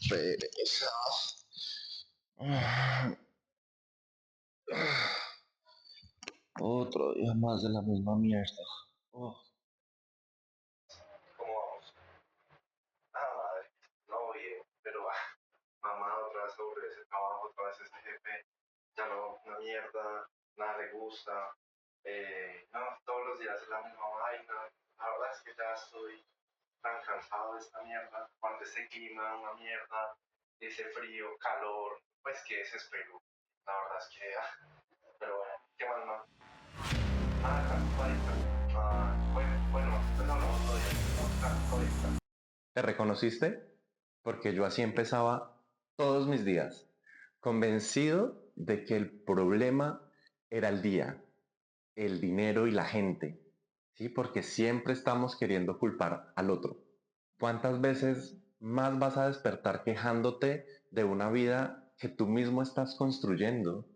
Pereza. Otro día más de la misma mierda. Oh. ¿Cómo vamos? Madre, no bien, pero mamá otra vez aburrida ese trabajo, otra vez ese jefe, ya no, una mierda, nada le gusta, no, todos los días es la misma vaina, la verdad es que ya estoy tan cansado de esta mierda, aparte este clima, una mierda, ese frío, calor, pues que desespero, la verdad es que, pero bueno, ¿qué más, man? Bueno, pues hablamos otro día, todo bien. ¿Te reconociste? Porque yo así empezaba todos mis días, convencido de que el problema era el día, el dinero y la gente, ¿sí? Porque siempre estamos queriendo culpar al otro. ¿Cuántas veces más vas a despertar quejándote de una vida que tú mismo estás construyendo,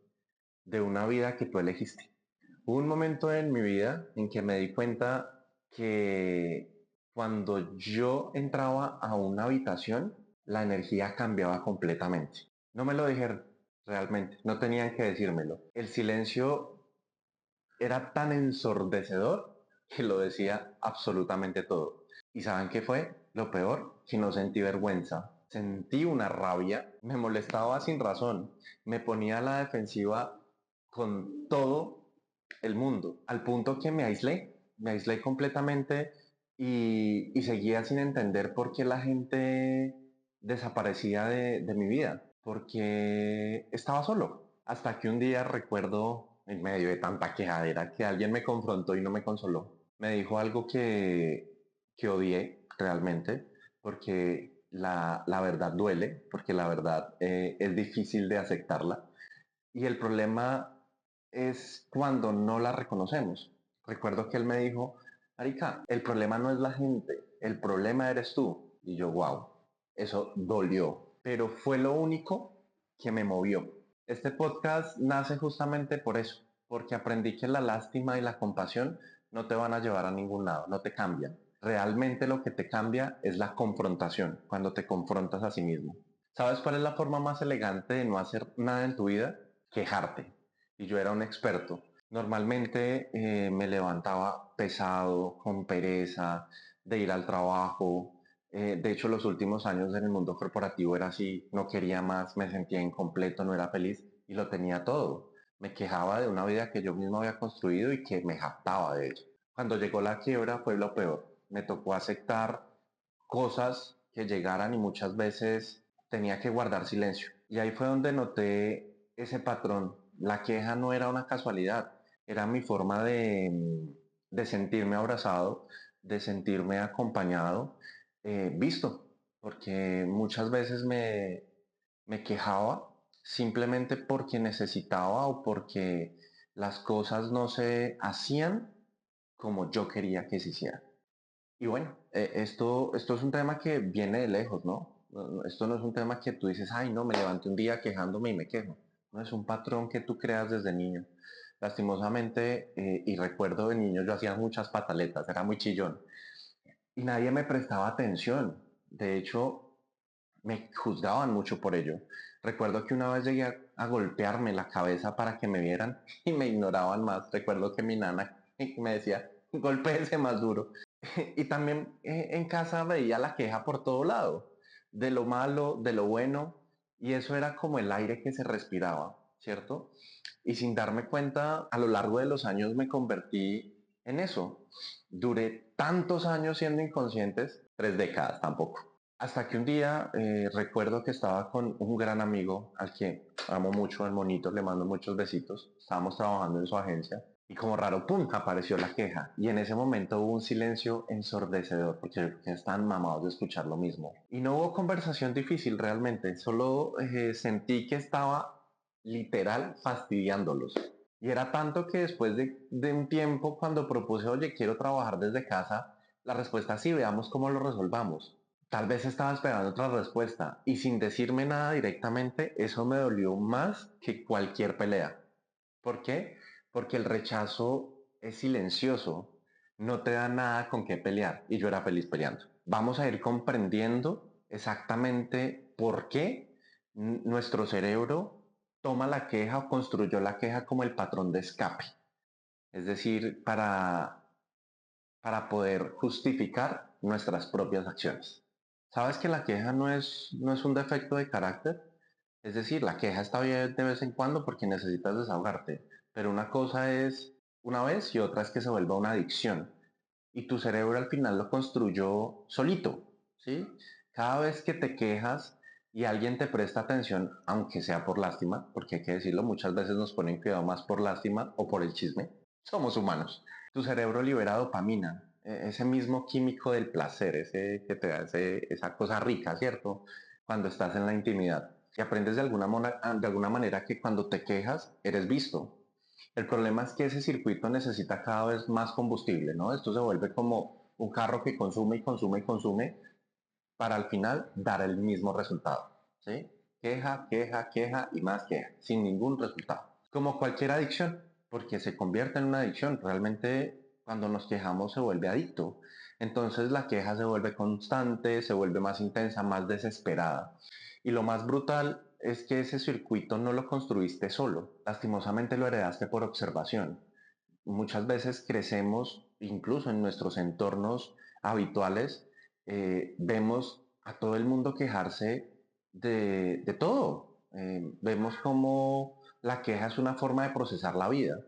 de una vida que tú elegiste? Hubo un momento en mi vida en que me di cuenta que cuando yo entraba a una habitación, la energía cambiaba completamente. No me lo dijeron realmente, no tenían que decírmelo. El silencio era tan ensordecedor que lo decía absolutamente todo. ¿Y saben qué fue? Lo peor, que no sentí vergüenza. Sentí una rabia, me molestaba sin razón, me ponía a la defensiva con todo el mundo, al punto que me aislé completamente y seguía sin entender por qué la gente desaparecía de mi vida, porque estaba solo. Hasta que un día recuerdo, en medio de tanta quejadera, que alguien me confrontó y no me consoló. Me dijo algo que odié realmente, porque la verdad duele, porque la verdad es difícil de aceptarla. Y el problema es cuando no la reconocemos. Recuerdo que él me dijo, Arica, el problema no es la gente, el problema eres tú. Y yo, wow, eso dolió, pero fue lo único que me movió. Este podcast nace justamente por eso, porque aprendí que la lástima y la compasión no te van a llevar a ningún lado, no te cambian. Realmente lo que te cambia es la confrontación, cuando te confrontas a sí mismo. ¿Sabes cuál es la forma más elegante de no hacer nada en tu vida? Quejarte. Y yo era un experto. Normalmente me levantaba pesado, con pereza, de ir al trabajo. De hecho, los últimos años en el mundo corporativo era así, no quería más, me sentía incompleto, no era feliz y lo tenía todo. Me quejaba de una vida que yo mismo había construido y que me jactaba de ella. Cuando llegó la quiebra fue lo peor. Me tocó aceptar cosas que llegaran y muchas veces tenía que guardar silencio. Y ahí fue donde noté ese patrón. La queja no era una casualidad, era mi forma de sentirme abrazado, de sentirme acompañado, visto, porque muchas veces me quejaba simplemente porque necesitaba o porque las cosas no se hacían como yo quería que se hicieran. Y bueno, esto es un tema que viene de lejos, ¿no? Esto no es un tema que tú dices, ay, no, me levanté un día quejándome y me quejo. No, es un patrón que tú creas desde niño. Lastimosamente, y recuerdo de niño, yo hacía muchas pataletas, era muy chillón. Y nadie me prestaba atención. De hecho, me juzgaban mucho por ello. Recuerdo que una vez llegué a golpearme la cabeza para que me vieran y me ignoraban más. Recuerdo que mi nana me decía, golpéese más duro. Y también en casa veía la queja por todo lado, de lo malo, de lo bueno, y eso era como el aire que se respiraba, ¿cierto? Y sin darme cuenta, a lo largo de los años me convertí en eso. Duré tantos años siendo inconscientes, 3 décadas tampoco. Hasta que un día recuerdo que estaba con un gran amigo al que amo mucho, el monito, le mando muchos besitos. Estábamos trabajando en su agencia y como raro, ¡pum!, apareció la queja. Y en ese momento hubo un silencio ensordecedor, porque yo creo que están mamados de escuchar lo mismo. Y no hubo conversación difícil realmente, solo sentí que estaba literal fastidiándolos. Y era tanto que después de un tiempo, cuando propuse, oye, quiero trabajar desde casa, la respuesta sí, veamos cómo lo resolvamos. Tal vez estaba esperando otra respuesta y sin decirme nada directamente, eso me dolió más que cualquier pelea. ¿Por qué? Porque el rechazo es silencioso, no te da nada con qué pelear y yo era feliz peleando. Vamos a ir comprendiendo exactamente por qué nuestro cerebro toma la queja o construyó la queja como el patrón de escape. Es decir, para poder justificar nuestras propias acciones. ¿Sabes que la queja no es un defecto de carácter? Es decir, la queja está bien de vez en cuando porque necesitas desahogarte, pero una cosa es una vez y otra es que se vuelva una adicción. Y tu cerebro al final lo construyó solito, ¿sí? Cada vez que te quejas y alguien te presta atención, aunque sea por lástima, porque hay que decirlo, muchas veces nos ponen cuidado más por lástima o por el chisme, somos humanos. Tu cerebro libera dopamina, ese mismo químico del placer, ese que te da esa cosa rica, ¿cierto? Cuando estás en la intimidad. Y aprendes de alguna manera que cuando te quejas, eres visto. El problema es que ese circuito necesita cada vez más combustible, ¿no? Esto se vuelve como un carro que consume y consume y consume para al final dar el mismo resultado, ¿sí? Queja, queja, queja y más queja, sin ningún resultado. Como cualquier adicción, porque se convierte en una adicción. Realmente cuando nos quejamos se vuelve adicto. Entonces la queja se vuelve constante, se vuelve más intensa, más desesperada. Y lo más brutal es que ese circuito no lo construiste solo, lastimosamente lo heredaste por observación. Muchas veces crecemos, incluso en nuestros entornos habituales, vemos a todo el mundo quejarse de todo. Vemos como la queja es una forma de procesar la vida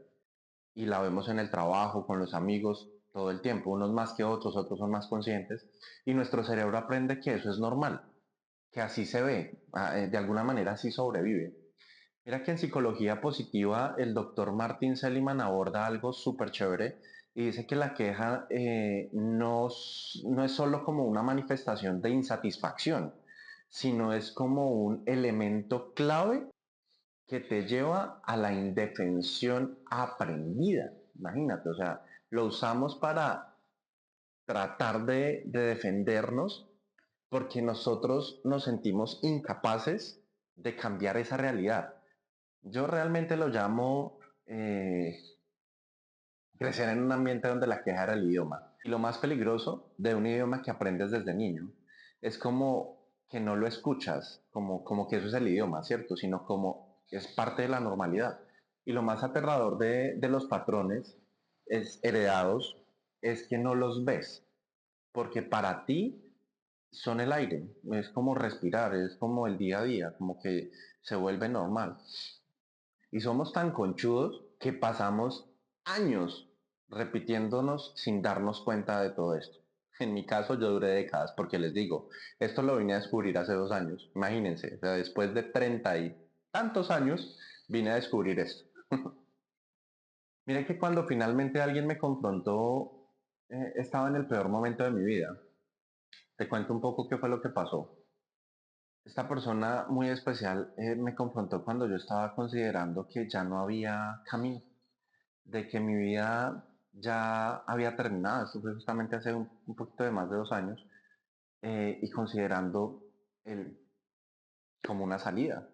y la vemos en el trabajo, con los amigos, todo el tiempo, unos más que otros son más conscientes y nuestro cerebro aprende que eso es normal, que así se ve, de alguna manera así sobrevive. Mira que en psicología positiva el doctor Martin Seligman aborda algo súper chévere y dice que la queja no es solo como una manifestación de insatisfacción, sino es como un elemento clave que te lleva a la indefensión aprendida. Imagínate, o sea, lo usamos para tratar de defendernos porque nosotros nos sentimos incapaces de cambiar esa realidad. Yo realmente lo llamo crecer en un ambiente donde la queja era el idioma. Y lo más peligroso de un idioma que aprendes desde niño es como que no lo escuchas, como que eso es el idioma, ¿cierto? Sino como es parte de la normalidad. Y lo más aterrador de los patrones heredados es que no los ves, porque para ti son el aire, es como respirar, es como el día a día, como que se vuelve normal. Y somos tan conchudos que pasamos años repitiéndonos sin darnos cuenta de todo esto. En mi caso yo duré décadas porque les digo, esto lo vine a descubrir hace 2 años. Imagínense, o sea, después de 30 y tantos años vine a descubrir esto. Miren que cuando finalmente alguien me confrontó, estaba en el peor momento de mi vida. Te cuento un poco qué fue lo que pasó. Esta persona muy especial me confrontó cuando yo estaba considerando que ya no había camino, de que mi vida ya había terminado. Esto fue justamente hace un poquito de más de 2 años, y considerando el, como una salida.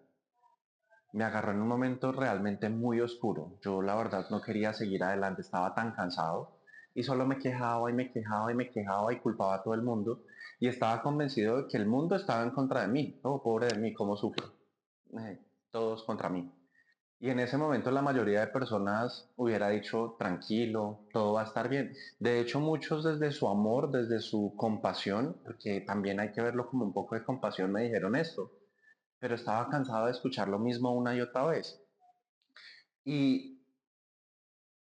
Me agarró en un momento realmente muy oscuro. Yo la verdad no quería seguir adelante, estaba tan cansado y solo me quejaba y me quejaba y me quejaba y culpaba a todo el mundo y estaba convencido de que el mundo estaba en contra de mí. Oh, pobre de mí, cómo sufro. Todos contra mí. Y en ese momento la mayoría de personas hubiera dicho, tranquilo, todo va a estar bien. De hecho, muchos desde su amor, desde su compasión, porque también hay que verlo como un poco de compasión, me dijeron esto, pero estaba cansado de escuchar lo mismo una y otra vez. Y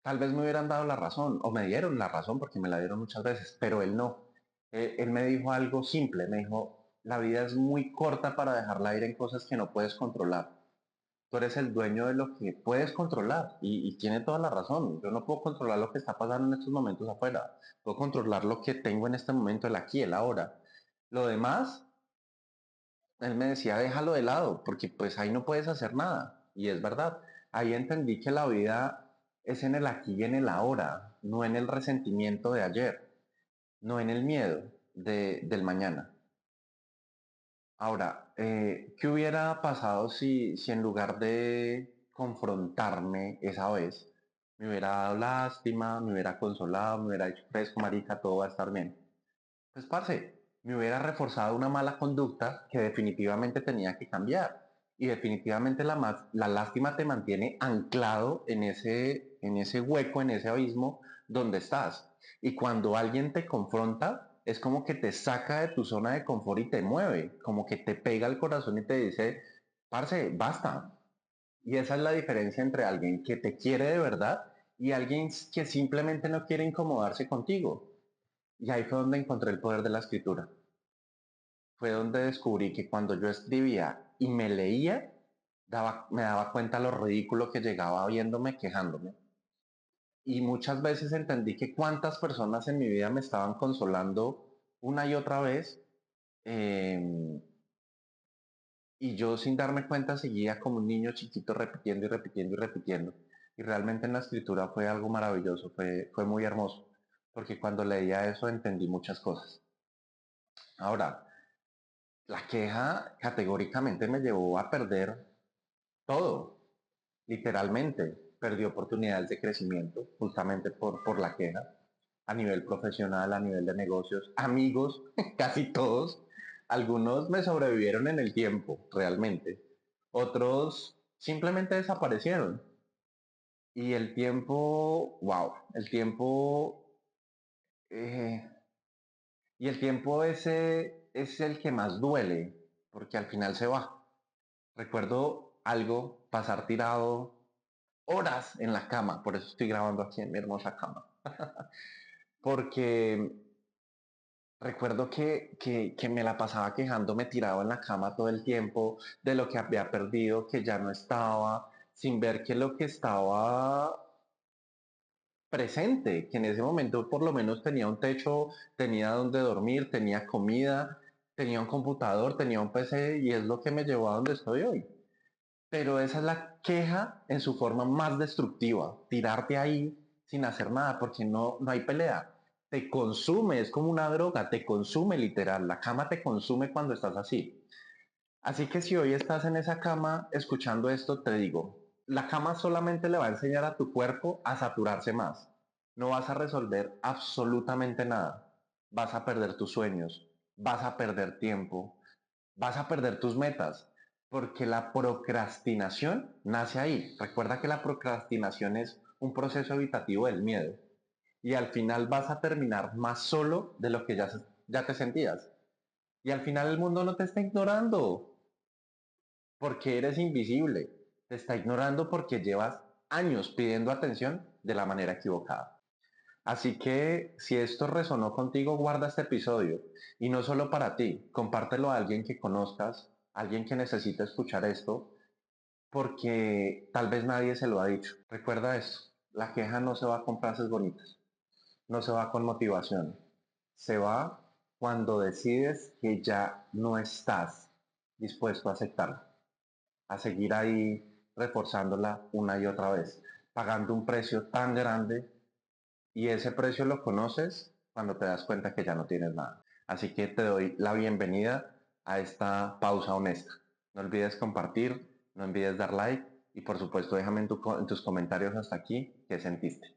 tal vez me hubieran dado la razón, o me dieron la razón, porque me la dieron muchas veces, pero él no. Él me dijo algo simple, me dijo, la vida es muy corta para dejarla ir en cosas que no puedes controlar. Tú eres el dueño de lo que puedes controlar y tiene toda la razón. Yo no puedo controlar lo que está pasando en estos momentos afuera. Puedo controlar lo que tengo en este momento, el aquí, el ahora. Lo demás, él me decía, déjalo de lado, porque pues ahí no puedes hacer nada. Y es verdad. Ahí entendí que la vida es en el aquí y en el ahora, no en el resentimiento de ayer, no en el miedo del mañana. Ahora, ¿qué hubiera pasado si en lugar de confrontarme esa vez, Me hubiera dado lástima, me hubiera consolado, me hubiera dicho, fresco, marica, todo va a estar bien. Pues, parce, me hubiera reforzado una mala conducta que definitivamente tenía que cambiar. Y definitivamente la lástima te mantiene anclado en ese hueco, en ese abismo donde estás. Y cuando alguien te confronta, es como que te saca de tu zona de confort y te mueve, como que te pega el corazón y te dice, parce, basta. Y esa es la diferencia entre alguien que te quiere de verdad y alguien que simplemente no quiere incomodarse contigo. Y ahí fue donde encontré el poder de la escritura. Fue donde descubrí que cuando yo escribía y me leía, me daba cuenta lo ridículo que llegaba viéndome, quejándome. Y muchas veces entendí que cuántas personas en mi vida me estaban consolando una y otra vez, eh, y yo sin darme cuenta seguía como un niño chiquito repitiendo y repitiendo y repitiendo. Y realmente en la escritura fue algo maravilloso, fue muy hermoso, porque cuando leía eso entendí muchas cosas. Ahora, la queja categóricamente me llevó a perder todo, literalmente. Perdí oportunidades de crecimiento justamente por la queja, a nivel profesional, a nivel de negocios, amigos, casi todos. Algunos me sobrevivieron en el tiempo, realmente. Otros simplemente desaparecieron. Y el tiempo, wow, el tiempo, eh, y el tiempo ese es el que más duele, porque al final se va. Recuerdo algo, pasar tirado horas en la cama, por eso estoy grabando aquí en mi hermosa cama, porque recuerdo que me la pasaba quejándome tirado en la cama todo el tiempo de lo que había perdido, que ya no estaba, sin ver que lo que estaba presente, que en ese momento por lo menos tenía un techo, tenía donde dormir, tenía comida, tenía un computador, tenía un PC y es lo que me llevó a donde estoy hoy. Pero esa es la queja en su forma más destructiva, tirarte ahí sin hacer nada, porque no hay pelea. Te consume, es como una droga, te consume literal. La cama te consume cuando estás así. Así que si hoy estás en esa cama escuchando esto, te digo, la cama solamente le va a enseñar a tu cuerpo a saturarse más. No vas a resolver absolutamente nada. Vas a perder tus sueños, vas a perder tiempo, vas a perder tus metas, porque la procrastinación nace ahí. Recuerda que la procrastinación es un proceso evitativo del miedo y al final vas a terminar más solo de lo que ya te sentías. Y al final el mundo no te está ignorando porque eres invisible, te está ignorando porque llevas años pidiendo atención de la manera equivocada. Así que si esto resonó contigo, guarda este episodio y no solo para ti, compártelo a alguien que conozcas, alguien que necesite escuchar esto, porque tal vez nadie se lo ha dicho. Recuerda esto, la queja no se va con frases bonitas, no se va con motivación, se va cuando decides que ya no estás dispuesto a aceptarla, a seguir ahí reforzándola una y otra vez, pagando un precio tan grande y ese precio lo conoces cuando te das cuenta que ya no tienes nada. Así que te doy la bienvenida a esta pausa honesta. No olvides compartir, no olvides dar like y por supuesto déjame en tus comentarios hasta aquí qué sentiste.